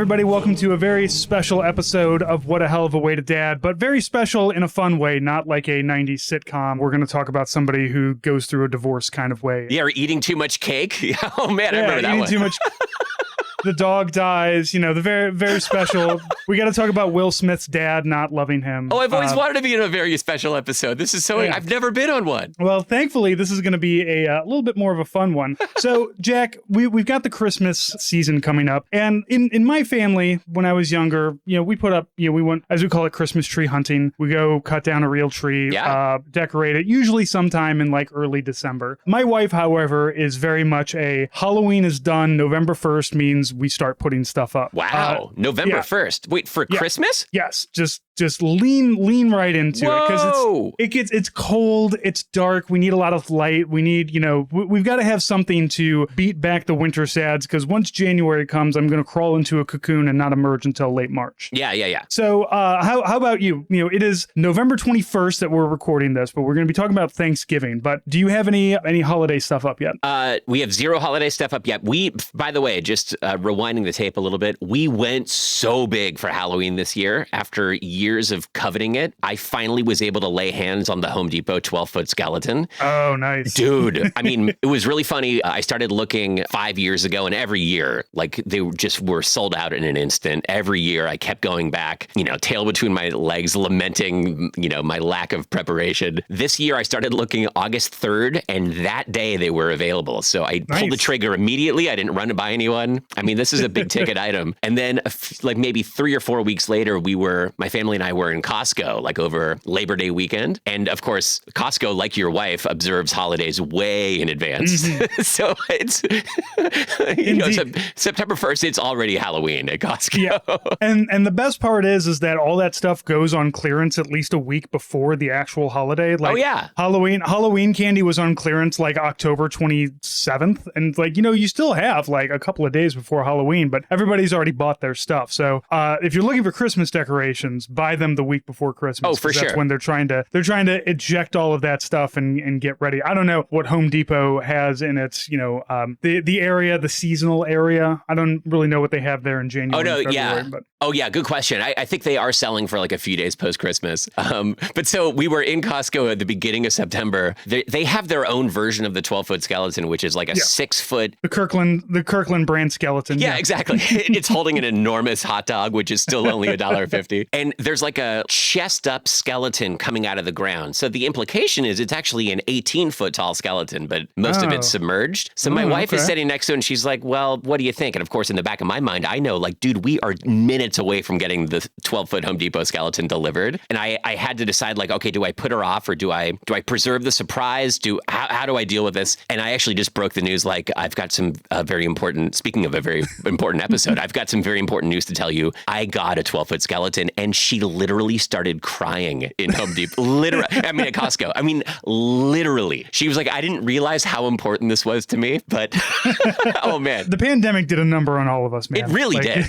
everybody. Welcome to a very special episode of What a Hell of a Way to Dad, but very special in a fun way, not like a 90s sitcom. We're going to talk about somebody who goes through a divorce kind of way. Yeah, or eating too much cake. Oh, man, I remember that one. Eating too much. The dog dies, the very, very special. We got to talk about Will Smith's dad not loving him. Oh, I've always wanted to be in a very special episode. This is so, I've never been on one. Well, thankfully, this is going to be a little bit more of a fun one. So, Jack, we've got the Christmas season coming up. And in my family, when I was younger, we put up, we went, as we call it, Christmas tree hunting. We go cut down a real tree, decorate it, usually sometime in like early December. My wife, however, is very much a Halloween is done. November 1st means we start putting stuff up. Wow. November 1st. Wait, for Christmas? Yes. Just lean right into it because it's cold, it's dark, we need a lot of light, we need, we've got to have something to beat back the winter sads because once January comes, I'm going to crawl into a cocoon and not emerge until late March. Yeah. So how about you? It is November 21st that we're recording this, but we're going to be talking about Thanksgiving. But do you have any holiday stuff up yet? We have zero holiday stuff up yet. We, by the way, just rewinding the tape a little bit, we went so big for Halloween this year after years of coveting it. I finally was able to lay hands on the Home Depot 12-foot skeleton. Oh, nice. Dude, I mean, it was really funny. I started looking 5 years ago, and every year, like, they just were sold out in an instant. Every year, I kept going back, tail between my legs, lamenting, my lack of preparation. This year, I started looking August 3rd, and that day they were available. So I pulled the trigger immediately. I didn't run it by anyone. I mean, this is a big ticket item. And then like maybe 3 or 4 weeks later, my family and I were in Costco, like over Labor Day weekend. And of course, Costco, like your wife, observes holidays way in advance. Mm-hmm. So it's, September 1st, it's already Halloween at Costco. Yeah. And the best part is that all that stuff goes on clearance at least a week before the actual holiday. Like, Halloween candy was on clearance like October 27th. And like, you still have like a couple of days before Halloween, but everybody's already bought their stuff. So if you're looking for Christmas decorations, buy them the week before Christmas. Oh, for sure. That's when they're trying to eject all of that stuff and get ready. I don't know what Home Depot has in its, the area, the seasonal area. I don't really know what they have there in January. Oh, no, February, yeah. But. Oh, yeah. Good question. I think they are selling for like a few days post-Christmas. But so we were in Costco at the beginning of September. They have their own version of the 12-foot skeleton, which is like a 6-foot. The Kirkland brand skeleton. Yeah, exactly. It's holding an enormous hot dog, which is still only $1.50. And there's like a chest up skeleton coming out of the ground. So the implication is it's actually an 18-foot tall skeleton, but most of it's submerged. So my wife is sitting next to it and she's like, well, what do you think? And of course, in the back of my mind, I know, like, dude, we are minutes away from getting the 12-foot Home Depot skeleton delivered. And I had to decide, like, okay, do I put her off or do I preserve the surprise? How do I deal with this? And I actually just broke the news, like, I've got some very important, speaking of a very important episode, I've got some very important news to tell you. I got a 12-foot skeleton, and she literally started crying in Home Depot. At Costco. I mean, literally. She was like, I didn't realize how important this was to me, but oh, man. The pandemic did a number on all of us, man. It really did.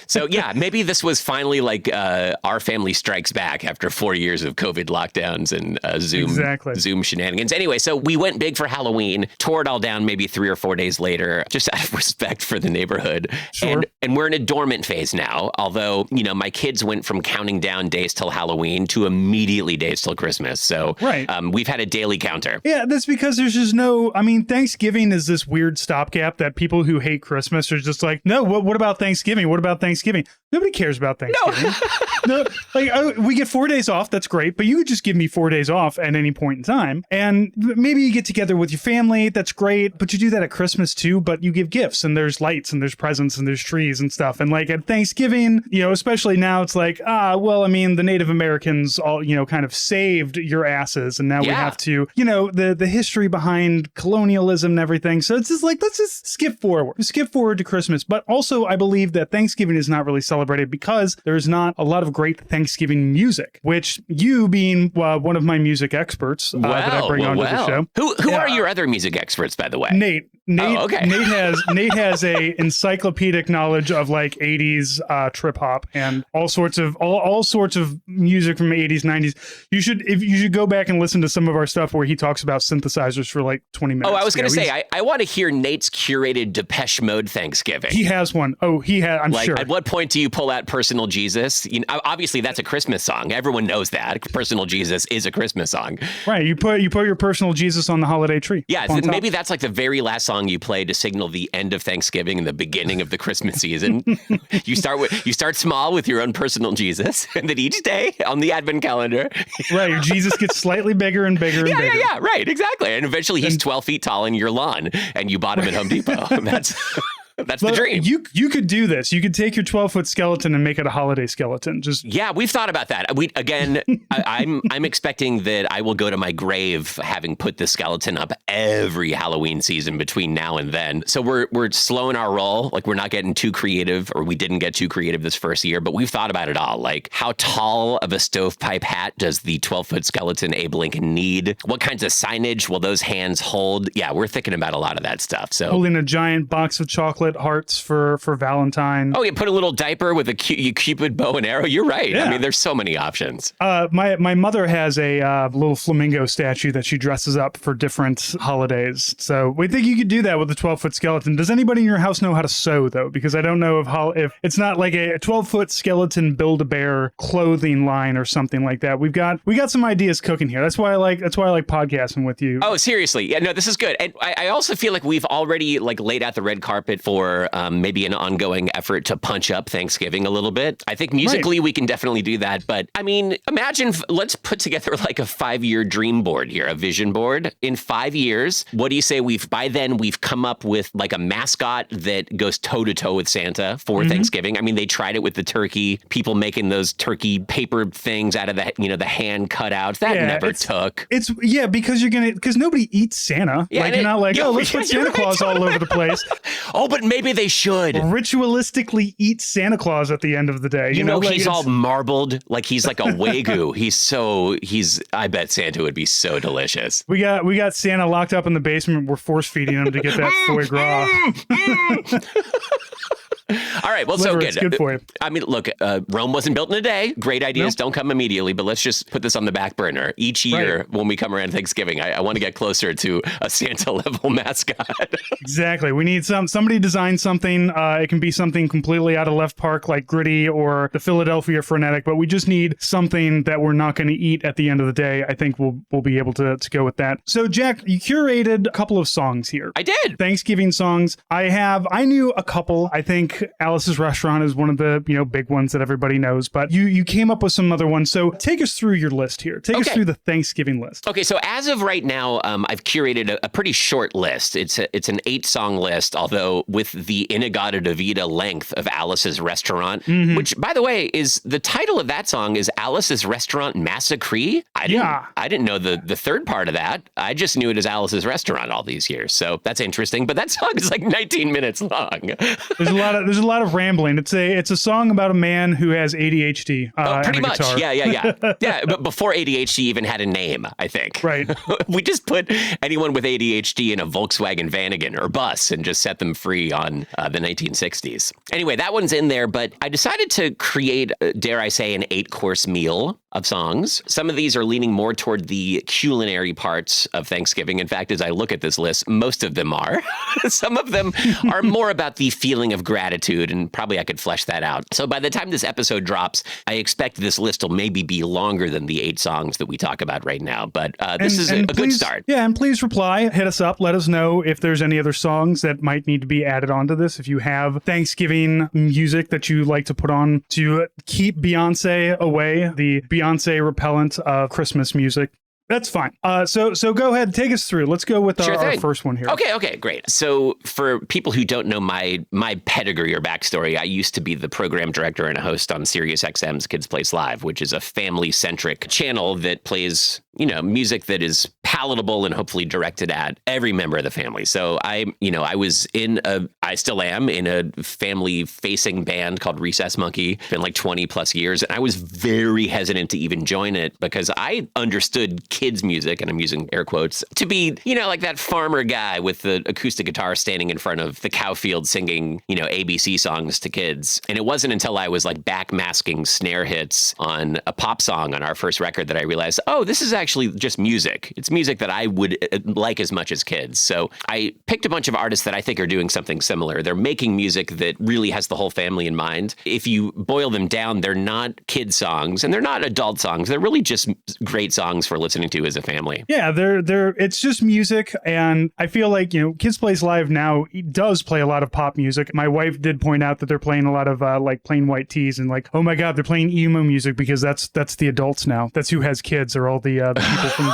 So, yeah, maybe this was finally like our family strikes back after 4 years of COVID lockdowns and Zoom shenanigans. Anyway, so we went big for Halloween, tore it all down maybe 3 or 4 days later, just out of respect for the neighborhood. Sure. And we're in a dormant phase now, although, my kids went from counting down days till Halloween to immediately days till Christmas. So we've had a daily counter. Yeah, that's because there's just Thanksgiving is this weird stopgap that people who hate Christmas are just like, no, what about Thanksgiving? What about Thanksgiving? Nobody cares about Thanksgiving. No, we get 4 days off. That's great. But you could just give me 4 days off at any point in time. And maybe you get together with your family. That's great. But you do that at Christmas too. But you give gifts and there's lights and there's presents and there's trees and stuff. And like at Thanksgiving, especially now, it's like, the Native Americans all, kind of saved your asses. And now we have to, the history behind colonialism and everything. So it's just like, let's just skip forward to Christmas. But also, I believe that Thanksgiving is not really celebrated because there's not a lot of great Thanksgiving music, which you being one of my music experts that I bring onto the show. Who are your other music experts, by the way? Nate. Nate, okay. Nate has a encyclopedic knowledge of like 80s trip hop and all sorts of music from 80s, 90s. You should go back and listen to some of our stuff where he talks about synthesizers for like 20 minutes. Oh, I was going to say, I want to hear Nate's curated Depeche Mode Thanksgiving. He has one. Oh, I'm sure. At what point do you pull out Personal Jesus? You know, obviously, that's a Christmas song. Everyone knows that. Personal Jesus is a Christmas song. Right. You put your Personal Jesus on the holiday tree. Yeah, maybe that's like the very last song you play to signal the end of Thanksgiving and the beginning of the Christmas season. You start small with your own Personal Jesus, and then each day on the Advent calendar. Right. Your Jesus gets slightly bigger and bigger and bigger. Yeah, right, exactly. And eventually he's 12 feet tall in your lawn, and you bought him at Home Depot. That's the dream. You could do this. You could take your 12-foot skeleton and make it a holiday skeleton. Yeah, we've thought about that. I'm expecting that I will go to my grave having put the skeleton up every Halloween season between now and then. So we're slowing our roll. Like, we're not getting too creative, or we didn't get too creative this first year, but we've thought about it all. Like, how tall of a stovepipe hat does the 12-foot skeleton Abe Lincoln need? What kinds of signage will those hands hold? Yeah, we're thinking about a lot of that stuff. So holding a giant box of chocolate hearts for Valentine. Oh, you put a little diaper with a Cupid bow and arrow. You're right. Yeah. I mean, there's so many options. My mother has a little flamingo statue that she dresses up for different holidays. So we think you could do that with a 12-foot skeleton. Does anybody in your house know how to sew, though? Because I don't know if it's not like a 12-foot skeleton Build-A-Bear clothing line or something like that. We got some ideas cooking here. That's why I like podcasting with you. Oh, seriously. Yeah, no, this is good. And I also feel like we've already laid out the red carpet for maybe an ongoing effort to punch up Thanksgiving a little bit. I think musically we can definitely do that. But I mean, imagine, let's put together like a 5-year dream board here, a vision board. In 5 years, what do you say by then we've come up with like a mascot that goes toe to toe with Santa for Thanksgiving? I mean, they tried it with the turkey, people making those turkey paper things out of the hand cutouts. That never took. Because nobody eats Santa. Yeah, you're not like, let's put Santa Claus all over the place. Oh, but maybe they should ritualistically eat Santa Claus at the end of the day. You know, he's all marbled, like he's like a Wagyu. I bet Santa would be so delicious. We got Santa locked up in the basement. We're force feeding him to get that foie gras. All right, well, Liver, so good. It's good for you. I mean, look, Rome wasn't built in a day. Great ideas don't come immediately, but let's just put this on the back burner. Each year when we come around Thanksgiving, I want to get closer to a Santa-level mascot. Exactly. We need somebody design something. It can be something completely out of left park like Gritty or the Philadelphia Frenetic, but we just need something that we're not going to eat at the end of the day. I think we'll be able to go with that. So, Jack, you curated a couple of songs here. I did. Thanksgiving songs. I knew a couple. I think Alice's Restaurant is one of the big ones that everybody knows, but you came up with some other ones. So take us through your list here. Take us through the Thanksgiving list. Okay, so as of right now, I've curated a pretty short list. It's an 8-song list, although with the Inagata Davida length of Alice's Restaurant, which, by the way, is the title of that song is Alice's Restaurant Massacre. I didn't know the third part of that. I just knew it as Alice's Restaurant all these years. So that's interesting. But that song is like 19 minutes long. There's a lot of rambling. It's a song about a man who has ADHD. Pretty much. Guitar. Yeah. But before ADHD even had a name, I think. Right. We just put anyone with ADHD in a Volkswagen Vanagon or bus and just set them free on the 1960s. Anyway, that one's in there, but I decided to create, dare I say, an 8-course meal of songs. Some of these are leaning more toward the culinary parts of Thanksgiving. In fact, as I look at this list, most of them are. Some of them are more about the feeling of gratitude, and probably I could flesh that out. So by the time this episode drops, I expect this list will maybe be longer than the 8 songs that we talk about right now. But this is a good start. Yeah, and please reply, hit us up, let us know if there's any other songs that might need to be added onto this. If you have Thanksgiving music that you like to put on to keep Beyonce away, the Beyonce repellent of Christmas music. That's fine. So go ahead, take us through. Let's go with our first one here. Okay, great. So for people who don't know my pedigree or backstory, I used to be the program director and a host on SiriusXM's Kids Place Live, which is a family-centric channel that plays music that is palatable and hopefully directed at every member of the family. So I still am in a family-facing band called Recess Monkey. Been like 20 plus years. And I was very hesitant to even join it because I understood kids' music, and I'm using air quotes, to be, like that farmer guy with the acoustic guitar standing in front of the cow field singing, ABC songs to kids. And it wasn't until I was like backmasking snare hits on a pop song on our first record that I realized, oh, this is actually just music. It's music that I would like as much as kids. So I picked a bunch of artists that I think are doing something similar. They're making music that really has the whole family in mind. If you boil them down, they're not kid songs and they're not adult songs. They're really just great songs for listening to as a family. Yeah, it's just music. And I feel like, Kids Place Live now does play a lot of pop music. My wife did point out that they're playing a lot of like Plain White Tees and like, oh my God, they're playing emo music because that's the adults now. That's who has kids, or all the people from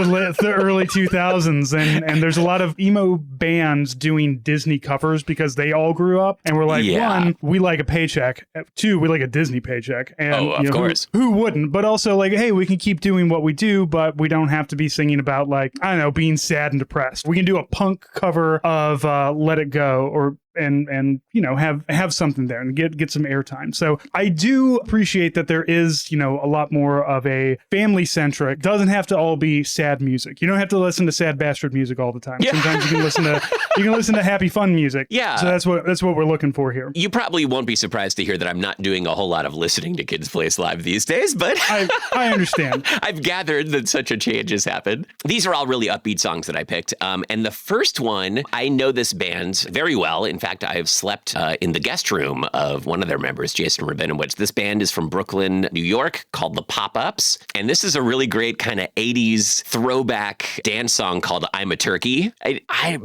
the early 2000s, and there's a lot of emo bands doing Disney covers because they all grew up and we're like, one, we like a paycheck, two, we like a Disney paycheck, and of course, who wouldn't? But also like, hey, we can keep doing what we do, but we don't have to be singing about like, I don't know, being sad and depressed. We can do a punk cover of Let It Go, or and have something there and get some airtime. So I do appreciate that there is a lot more of a family centric. Doesn't have to all be sad music. You don't have to listen to sad bastard music all the time. Yeah. Sometimes you can listen to happy fun music. Yeah. So that's what we're looking for here. You probably won't be surprised to hear that I'm not doing a whole lot of listening to Kids Place Live these days, but I understand. I've gathered that such a change has happened. These are all really upbeat songs that I picked. And the first one, I know this band very well. In fact, I've slept in the guest room of one of their members, Jason Rabinowitz. This band is from Brooklyn, New York, called the Popups. And this is a really great kind of 80s throwback dance song called I'm a Turkey.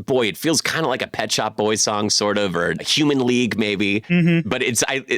Boy, it feels kind of like a Pet Shop Boys song, sort of, or a Human League, maybe. Mm-hmm. But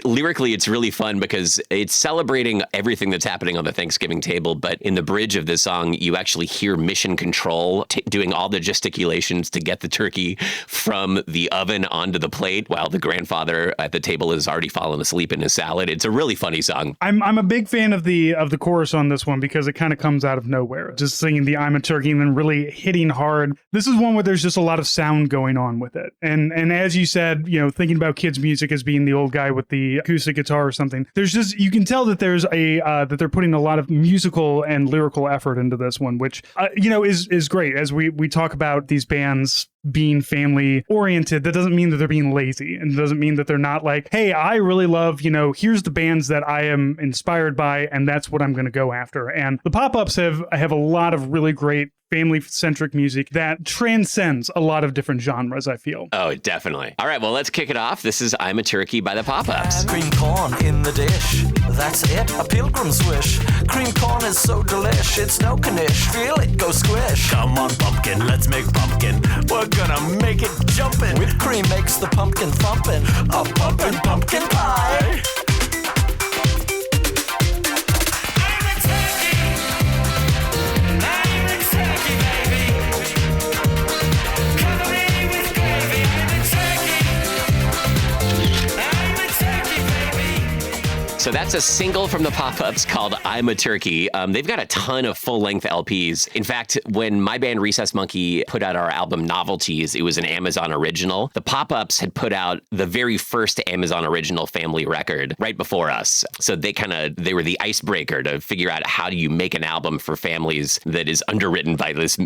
lyrically, it's really fun because it's celebrating everything that's happening on the Thanksgiving table. But in the bridge of this song, you actually hear Mission Control doing all the gesticulations to get the turkey from the oven onto the plate while the grandfather at the table has already fallen asleep in his salad. It's a really funny song. I'm a big fan of the chorus on this one because it kind of comes out of nowhere. Just singing the I'm a Turkey and then really hitting hard. This is one where there's just a lot of sound going on with it. And as you said, thinking about kids' music as being the old guy with the acoustic guitar or something, there's just, you can tell that there's that they're putting a lot of musical and lyrical effort into this one, which is great. As we talk about these bands being family oriented, that doesn't mean that they're being lazy, and doesn't mean that they're not like, hey, I really love, here's the bands that I am inspired by, and that's what I'm going to go after. And the Pop-Ups have a lot of really great family-centric music that transcends a lot of different genres, I feel. Oh, definitely. All right, well, let's kick it off. This is I'm a Turkey by the Pop-Ups. Cream corn in the dish, that's it, a pilgrim's wish. Cream corn is so delish, it's no knish, feel it go squish. Come on, pumpkin, let's make pumpkin, we're gonna make it jumpin'. Whipped cream makes the pumpkin thumpin', a pumpkin pie. So that's a single from the Pop-Ups called I'm a Turkey. They've got a ton of full-length LPs. In fact, when my band Recess Monkey put out our album Novelties, it was an Amazon original. The Pop-Ups had put out the very first Amazon original family record right before us. So they were the icebreaker to figure out how do you make an album for families that is underwritten by this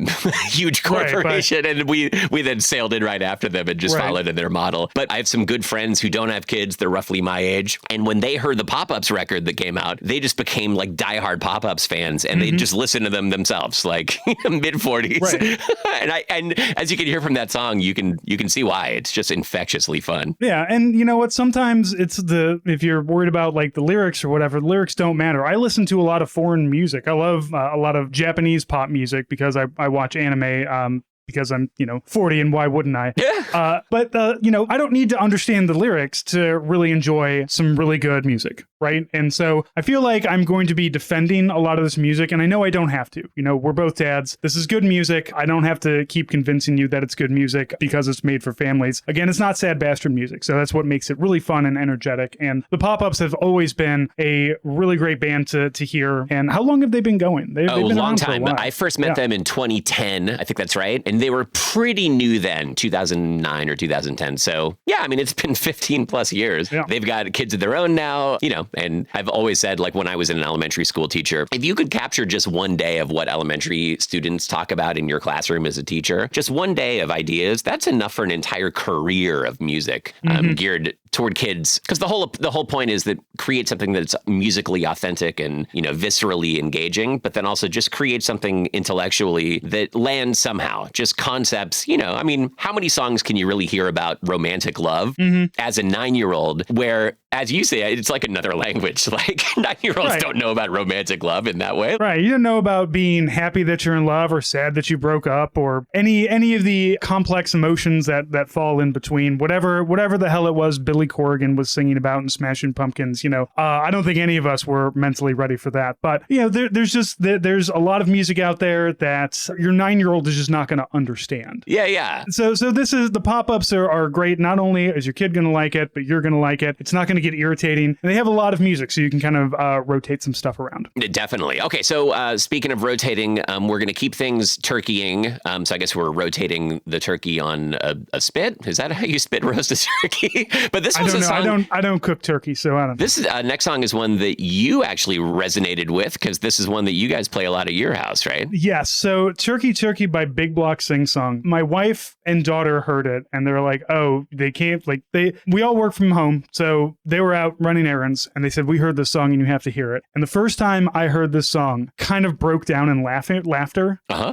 huge corporation. Right. And we then sailed in right after them and just followed in their model. But I have some good friends who don't have kids. They're roughly my age. And when they heard the Pop-Ups record that came out, they just became like diehard Pop-Ups fans, and they just listen to them themselves, like mid-40s. Right. and as you can hear from that song, you can see why. It's just infectiously fun. Yeah, and you know what? Sometimes if you're worried about like the lyrics or whatever, the lyrics don't matter. I listen to a lot of foreign music. I love a lot of Japanese pop music because I watch anime. Because I'm, 40, and why wouldn't I? Yeah. But I don't need to understand the lyrics to really enjoy some really good music, right? And so I feel like I'm going to be defending a lot of this music, and I know I don't have to. You know, we're both dads. This is good music. I don't have to keep convincing you that it's good music because it's made for families. Again, it's not sad bastard music, so that's what makes it really fun and energetic. And the Popups have always been a really great band to hear. And how long have they been going? They've been a long around for a time. while. I first met them in 2010. I think that's right. And they were pretty new then, 2009 or 2010. So yeah, I mean, it's been 15 plus years. Yeah. They've got kids of their own now, you know, and I've always said, like when I was an elementary school teacher, if you could capture just one day of what elementary students talk about in your classroom as a teacher, just one day of ideas, that's enough for an entire career of music geared toward kids. Because the whole point is that create something that's musically authentic and, you know, viscerally engaging, but then also just create something intellectually that lands somehow. Just concepts, you know, I mean, how many songs can you really hear about romantic love as a 9-year-old where, as you say, it's like another language. Like 9-year-olds don't know about romantic love in that way. Right. You don't know about being happy that you're in love or sad that you broke up or any of the complex emotions that fall in between. Whatever the hell it was Billy Corrigan was singing about in Smashing Pumpkins, you know, I don't think any of us were mentally ready for that. But, you know, there's a lot of music out there that your 9-year-old is just not going to understand. Yeah, yeah. So this is, the Pop-Ups are great. Not only is your kid going to like it, but you're going to like it. It's not going to get irritating. And they have a lot of music, so you can kind of rotate some stuff around. Definitely. Okay, so speaking of rotating, we're going to keep things turkeying. So I guess we're rotating the turkey on a spit. Is that how you spit roast a turkey? But this was a song. I don't cook turkey, so I don't know. This next song is one that you actually resonated with because this is one that you guys play a lot at your house, right? Yes. So Turkey Turkey by Big Block Singsong. My wife and daughter heard it and they're like, oh, they can't, like, we all work from home. So they were out running errands and they said, we heard this song and you have to hear it. And the first time I heard this song, kind of broke down in laughter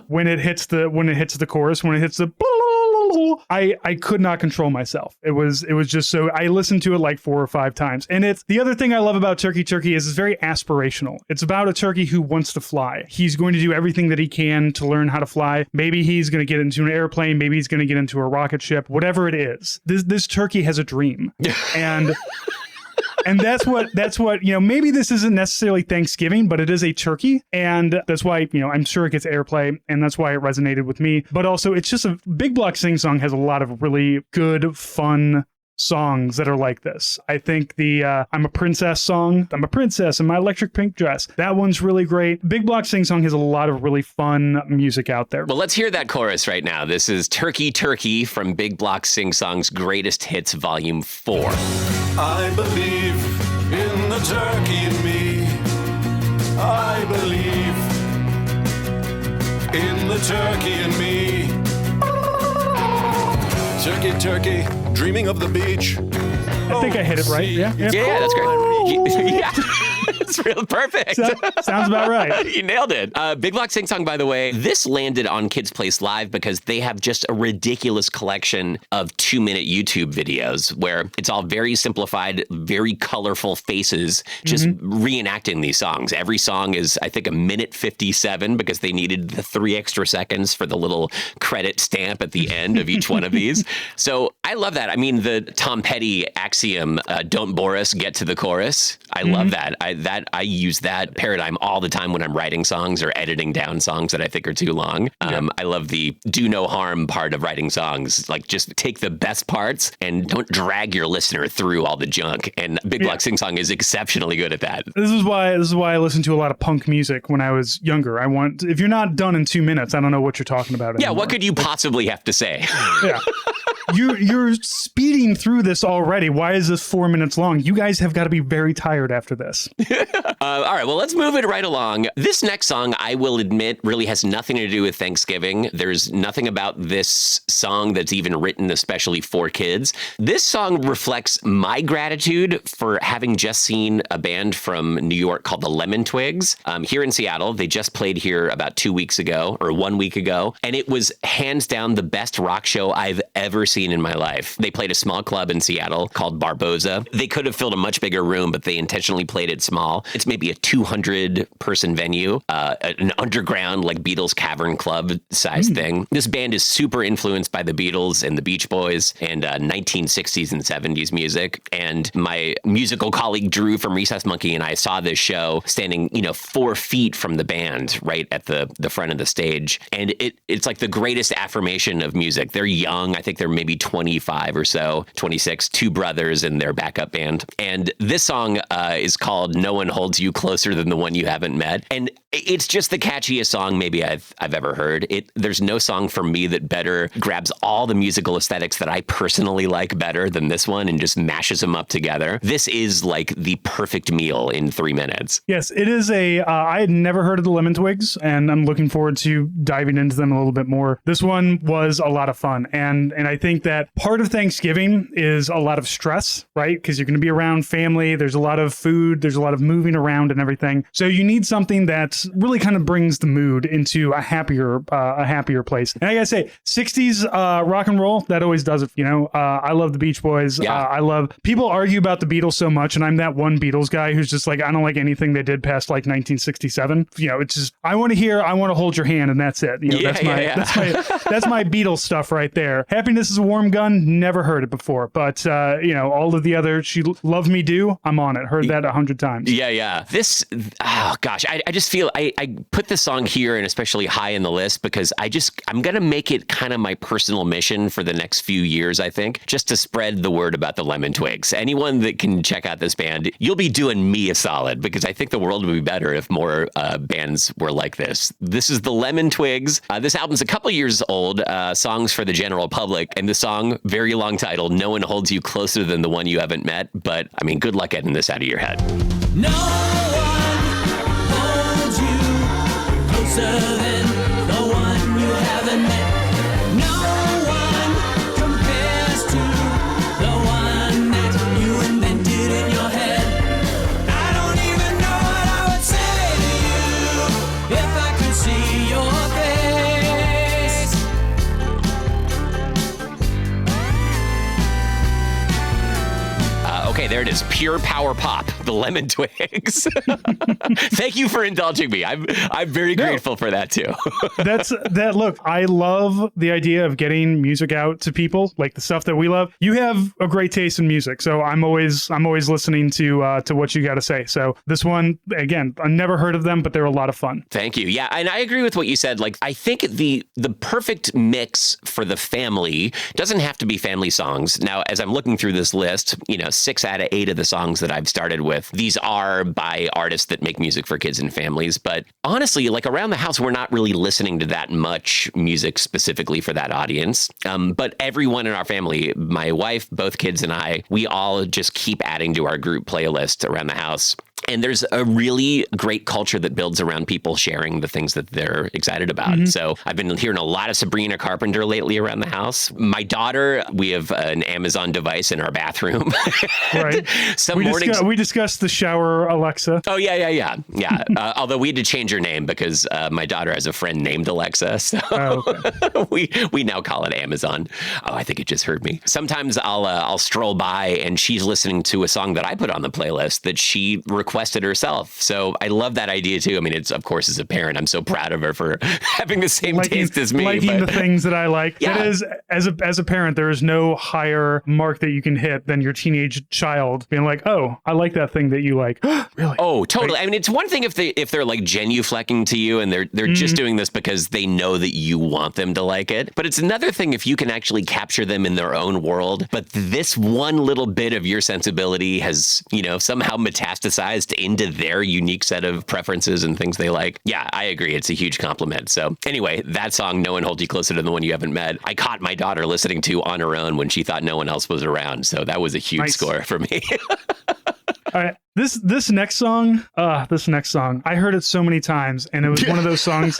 when it hits the chorus, when it hits the I could not control myself. It was just so, I listened to it like 4 or 5 times. And it's the other thing I love about Turkey Turkey is it's very aspirational. It's about a turkey who wants to fly. He's going to do everything that he can to learn how to fly. Maybe he's going to get into an airplane. Maybe he's going to get into a rocket ship, whatever it is. This turkey has a dream. And and that's what, you know, maybe this isn't necessarily Thanksgiving, but it is a turkey. And that's why, you know, I'm sure it gets airplay and that's why it resonated with me. But also it's just a Big Block Singsong has a lot of really good, fun songs that are like this. I think the I'm a Princess song, I'm a princess in my electric pink dress. That one's really great. Big Block Singsong has a lot of really fun music out there. Well, let's hear that chorus right now. This is Turkey Turkey from Big Block Singsong's Greatest Hits Volume 4. I believe in the turkey in me. I believe in the turkey in me. Turkey, turkey, dreaming of the beach. I think I hit it right. Yeah, that's great. Yeah. It's real perfect. Sounds about right. You nailed it. Big Block Singsong, by the way, this landed on Kids Place Live because they have just a ridiculous collection of 2-minute YouTube videos where it's all very simplified, very colorful faces just reenacting these songs. Every song is, I think, 1:57 because they needed the 3 extra seconds for the little credit stamp at the end of each one of these. So I love that. I mean, the Tom Petty axiom, don't bore us, get to the chorus. I love that. I use that paradigm all the time when I'm writing songs or editing down songs that I think are too long. I love the do no harm part of writing songs. Like, just take the best parts and don't drag your listener through all the junk. And Big Block Singsong is exceptionally good at that. This is why I listened to a lot of punk music when I was younger. If you're not done in 2 minutes, I don't know what you're talking about anymore. Yeah, what could you possibly have to say? Yeah. You're speeding through this already. Why is this 4 minutes long? You guys have got to be very tired after this. All right, well, let's move it right along. This next song, I will admit, really has nothing to do with Thanksgiving. There's nothing about this song that's even written especially for kids. This song reflects my gratitude for having just seen a band from New York called the Lemon Twigs here in Seattle. They just played here about 2 weeks ago or 1 week ago, and it was hands down the best rock show I've ever seen scene in my life. They played a small club in Seattle called Barboza. They could have filled a much bigger room, but they intentionally played it small. It's maybe a 200-person venue, an underground, like Beatles cavern club size thing. This band is super influenced by the Beatles and the Beach Boys and 1960s and 70s music. And my musical colleague Drew from Recess Monkey and I saw this show standing, 4 feet from the band right at the front of the stage. And it's like the greatest affirmation of music. They're young. I think they're maybe 25 or so, 26, 2 brothers in their backup band. And this song is called No One Holds You Closer Than the One You Haven't Met. And it's just the catchiest song maybe I've ever heard. There's no song for me that better grabs all the musical aesthetics that I personally like better than this one and just mashes them up together. This is like the perfect meal in 3 minutes. Yes, it is I had never heard of the Lemon Twigs, and I'm looking forward to diving into them a little bit more. This one was a lot of fun. And I think that part of Thanksgiving is a lot of stress, right? Because you're going to be around family. There's a lot of food. There's a lot of moving around and everything. So you need something that really kind of brings the mood into a happier place. And I gotta say, 60s rock and roll, that always does it. I love the Beach Boys. Yeah. People argue about the Beatles so much, and I'm that one Beatles guy who's just like, I don't like anything they did past like 1967. It's just, I want to hold your hand, and that's it. That's my Beatles stuff right there. Happiness is a Warm Gun, never heard it before, but all of the other She Loved Me Do, I'm on it. Heard that 100 times. Yeah. This, oh gosh, I just feel I put this song here and especially high in the list because I'm going to make it kind of my personal mission for the next few years, I think, just to spread the word about the Lemon Twigs. Anyone that can check out this band, you'll be doing me a solid because I think the world would be better if more bands were like this. This is the Lemon Twigs. This album's a couple years old, Songs for the General Public, and the song, very long title, No One Holds You Closer Than the One You Haven't Met. But, I mean, good luck getting this out of your head. No one holds you closer than the one you haven't met. No one compares to the one that you invented in your head. I don't even know what I would say to you if I could see your face. Okay, there it is. Pure power pop, the Lemon Twigs. Thank you for indulging me. I'm very grateful for that too. Look, I love the idea of getting music out to people, like the stuff that we love. You have a great taste in music, so I'm always listening to what you got to say. So this one, again, I never heard of them, but they're a lot of fun. Thank you. Yeah, and I agree with what you said. Like, I think the perfect mix for the family doesn't have to be family songs. Now, as I'm looking through this list, 6 out of 8 of the songs that I've started with, these are by artists that make music for kids and families. But honestly, like around the house, we're not really listening to that much music specifically for that audience. But everyone in our family, my wife, both kids and I, we all just keep adding to our group playlist around the house. And there's a really great culture that builds around people sharing the things that they're excited about. Mm-hmm. So I've been hearing a lot of Sabrina Carpenter lately around the house. My daughter, we have an Amazon device in our bathroom. Right. We discussed the shower Alexa. Oh, yeah. Although we had to change her name because my daughter has a friend named Alexa. So okay. we now call it Amazon. Oh, I think it just heard me. Sometimes I'll stroll by and she's listening to a song that I put on the playlist that she requested herself. So I love that idea too. I mean, it's, of course, as a parent, I'm so proud of her for having the same taste as me. Liking the things that I like. Yeah. That is, as a parent, there is no higher mark that you can hit than your teenage child being like, oh, I like that thing that you like. Really? Oh, totally. Like, I mean, it's one thing if they're like genuflecting to you and they're just doing this because they know that you want them to like it. But it's another thing if you can actually capture them in their own world. But this one little bit of your sensibility has, somehow metastasized into their unique set of preferences and things they like. Yeah, I agree. It's a huge compliment. So anyway, that song, No One Holds You Closer to the One You Haven't Met, I caught my daughter listening to on her own when she thought no one else was around. So that was a huge score for me. All right. This next song, I heard it so many times, and it was one of those songs.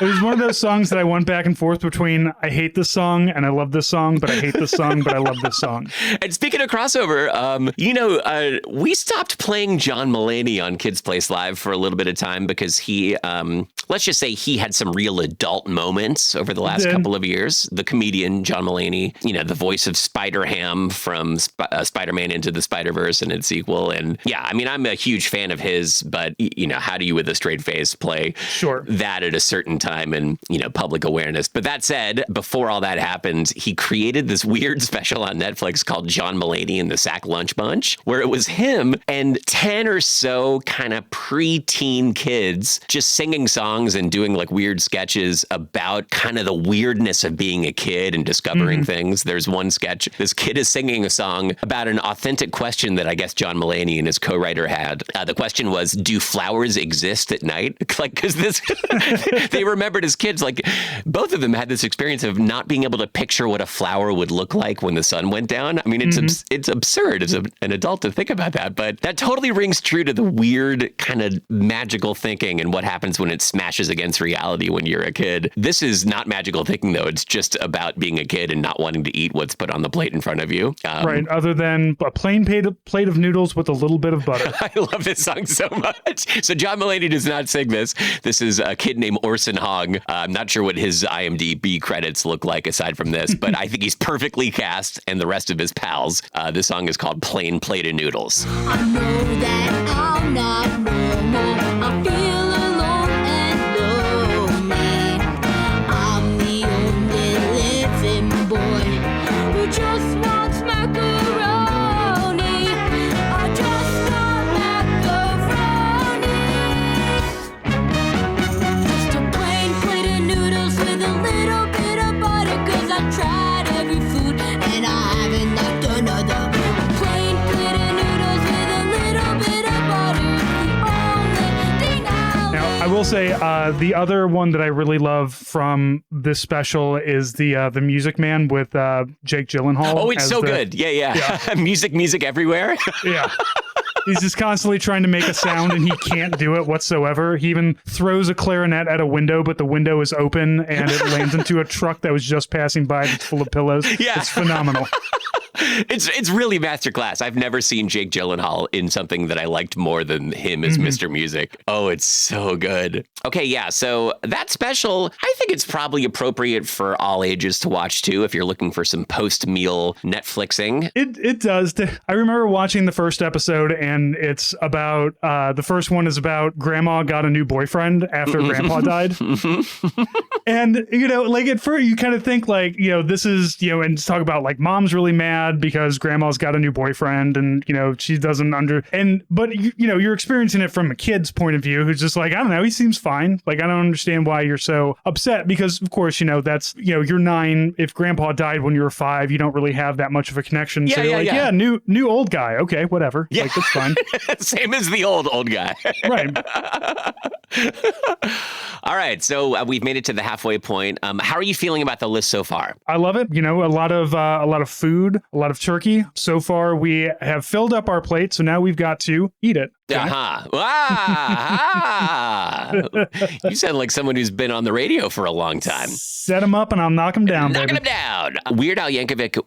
It was one of those songs that I went back and forth between I hate this song and I love this song, but I hate this song, but I love this song. And speaking of crossover, we stopped playing John Mulaney on Kids Place Live for a little bit of time because he, let's just say he had some real adult moments over the last couple of years. The comedian John Mulaney, the voice of Spider-Ham from Spider-Man Into the Spider-Verse and its sequel. And yeah, I mean, I'm a huge fan of his, but, how do you with a straight face play that at a certain time and, public awareness? But that said, before all that happened, he created this weird special on Netflix called John Mulaney and the Sack Lunch Bunch, where it was him and 10 or so kind of pre-teen kids just singing songs and doing like weird sketches about kind of the weirdness of being a kid and discovering things. There's one sketch, this kid is singing a song about an authentic question that I guess John Mulaney and his co-writer had. The question was, do flowers exist at night? Like, because they remembered as kids, like both of them had this experience of not being able to picture what a flower would look like when the sun went down. I mean, it's absurd as an adult to think about that, but that totally rings true to the weird kind of magical thinking and what happens when it smashes against reality when you're a kid. This is not magical thinking, though. It's just about being a kid and not wanting to eat what's put on the plate in front of you. Right. Other than a plain plate of noodles with a little bit of butter. I love this song so much. So John Mulaney does not sing this. This is a kid named Orson Hong. I'm not sure what his IMDb credits look like aside from this, but I think he's perfectly cast and the rest of his pals. This song is called Plain Plate of Noodles. I know that I'm not normal. I feel alone and lonely. I'm the only living boy who just wants macaroni. I just want macaroni. Just a plain plate of noodles with a little bit of butter, 'cause I've tried every food and I haven't liked another. Plain plate of noodles with a little bit of butter. The only thing Now, I will say the other one that I really love from this special is the Music Man with Jake Gyllenhaal. Oh, it's so good. Yeah. Music everywhere. Yeah. He's just constantly trying to make a sound and he can't do it whatsoever. He even throws a clarinet at a window, but the window is open and it lands into a truck that was just passing by that's full of pillows. Yeah. It's phenomenal. It's really masterclass. I've never seen Jake Gyllenhaal in something that I liked more than him as Mr. Music. Oh, it's so good. Okay, yeah, so that special, I think it's probably appropriate for all ages to watch too if you're looking for some post-meal Netflixing. It does. I remember watching the first episode and it's about, the first one is about grandma got a new boyfriend after grandpa died. And, like at first you kind of think like, this is, and talk about like mom's really mad because grandma's got a new boyfriend and, she doesn't but you're experiencing it from a kid's point of view who's just like, I don't know, he seems fine. Like, I don't understand why you're so upset because of course, that's, you're 9. If grandpa died when you were 5, you don't really have that much of a connection. So you're like, new old guy. Okay, whatever. Yeah. Like, that's fine. Same as the old guy. Right. All right. So we've made it to the halfway point. How are you feeling about the list so far? I love it. A lot of food, a lot of turkey. So far, we have filled up our plate. So now we've got to eat it. You sound like someone who's been on the radio for a long time. Set him up and I'll knock him down. Knock him down. Weird Al Yankovic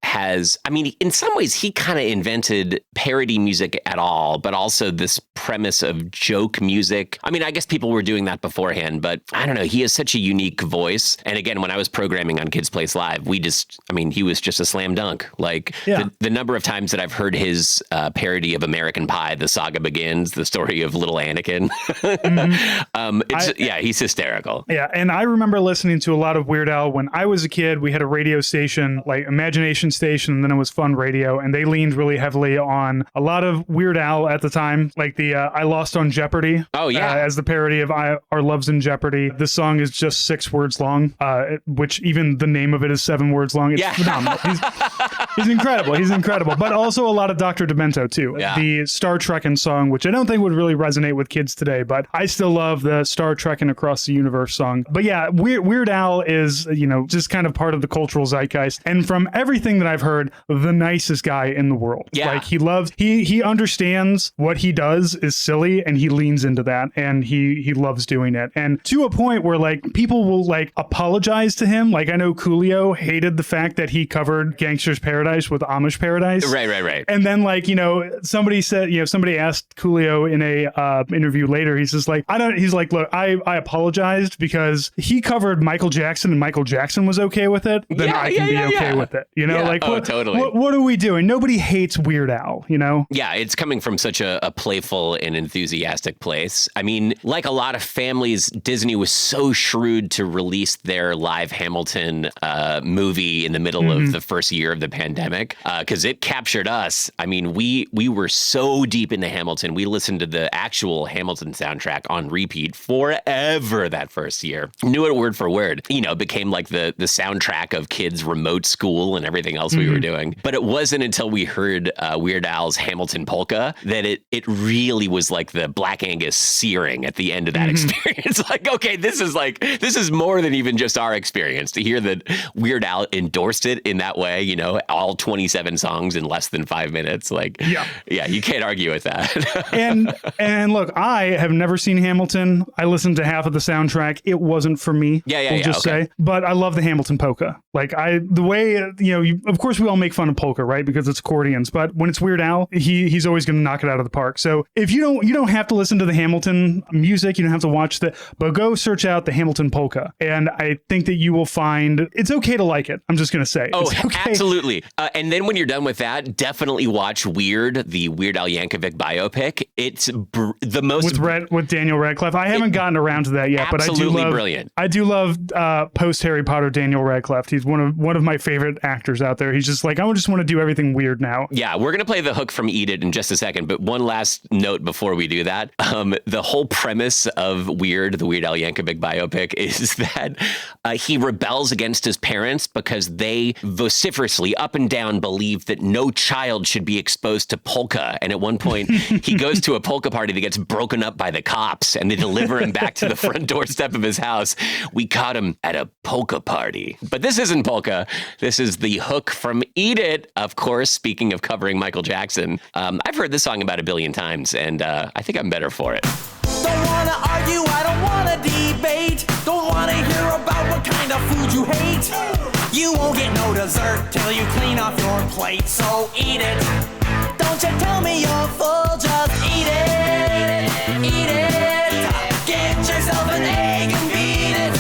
has, in some ways, he kind of invented parody music at all, but also this premise of joke music. I guess people were doing that beforehand, but I don't know. He has such a unique voice. And again, when I was programming on Kids Place Live, he was just a slam dunk. Like the number of times that I've heard his parody of American Pie, The Saga Begins, the story of little Anakin. He's hysterical. Yeah. And I remember listening to a lot of Weird Al when I was a kid. We had a radio station, like Imagination Station, and then it was Fun Radio. And they leaned really heavily on a lot of Weird Al at the time, like the I Lost on Jeopardy. Oh, yeah. As the parody of Our Love's in Jeopardy. This song is just 6 words long, which even the name of it is 7 words long. It's phenomenal. He's incredible. He's incredible. But also a lot of Dr. Demento, too. Yeah. The Star Trekking song, which I don't think would really resonate with kids today, but I still love the Star Trekking Across the Universe song. But yeah, Weird Al is, just kind of part of the cultural zeitgeist. And from everything that I've heard, the nicest guy in the world. Yeah. Like he understands what he does is silly and he leans into that and he loves doing it. And to a point where like people will like apologize to him. Like I know Coolio hated the fact that he covered Gangster's Paradise with Amish Paradise. Right. And then like, somebody said, somebody asked Coolio in a interview later, he's just like, he's like, look, I apologized because he covered Michael Jackson and Michael Jackson was okay with it. Then I can be okay with it. Totally. What are we doing? Nobody hates Weird Al, Yeah, it's coming from such a playful and enthusiastic place. I mean, like a lot of families, Disney was so shrewd to release their live Hamilton movie in the middle of the first year of the pandemic because it captured us. I mean, we were so deep into Hamilton. We listened to the actual Hamilton soundtrack on repeat forever that first year. Knew it word for word. Became like the soundtrack of kids' remote school and everything else we were doing. But it wasn't until we heard Weird Al's Hamilton Polka that it really was like the Black Angus searing at the end of that experience. Like, okay, this is more than even just our experience. To hear that Weird Al endorsed it in that way, all 27 songs in less than 5 minutes. Like, yeah, you can't argue with that. and look, I have never seen Hamilton. I listened to half of the soundtrack. It wasn't for me. We'll just say. But I love the Hamilton polka. Like the way, of course we all make fun of polka, right? Because it's accordions. But when it's Weird Al, he's always going to knock it out of the park. So if you don't have to listen to the Hamilton music, you don't have to watch but go search out the Hamilton polka. And I think that you will find it's okay to like it. I'm just going to say. Oh, okay. Absolutely. And then when you're done with that, definitely watch the Weird Al Yankovic biopic. It's the most with Daniel Radcliffe. I haven't gotten around to that yet, but I do love brilliant. I do love post Harry Potter Daniel Radcliffe. He's one of my favorite actors out there. He's just like, I just want to do everything weird now. Yeah, we're going to play the hook from Eat It in just a second, but one last note before we do that. The whole premise of the Weird Al Yankovic biopic is that he rebels against his parents because they vociferously up and down believe that no child should be exposed to polka. And at one point, he goes to a polka party that gets broken up by the cops and they deliver him back to the front doorstep of his house. We caught him at a polka party. But this isn't polka. This is the hook from Eat It. Of course, speaking of covering Michael Jackson, I've heard this song about 1 billion times, and I think I'm better for it. Don't wanna argue, I don't wanna debate. Don't wanna hear about what kind of food you hate. You won't get no dessert till you clean off your plate, so eat it. Don't you tell me you're full, just eat it. Eat it. Get yourself an egg and beat it.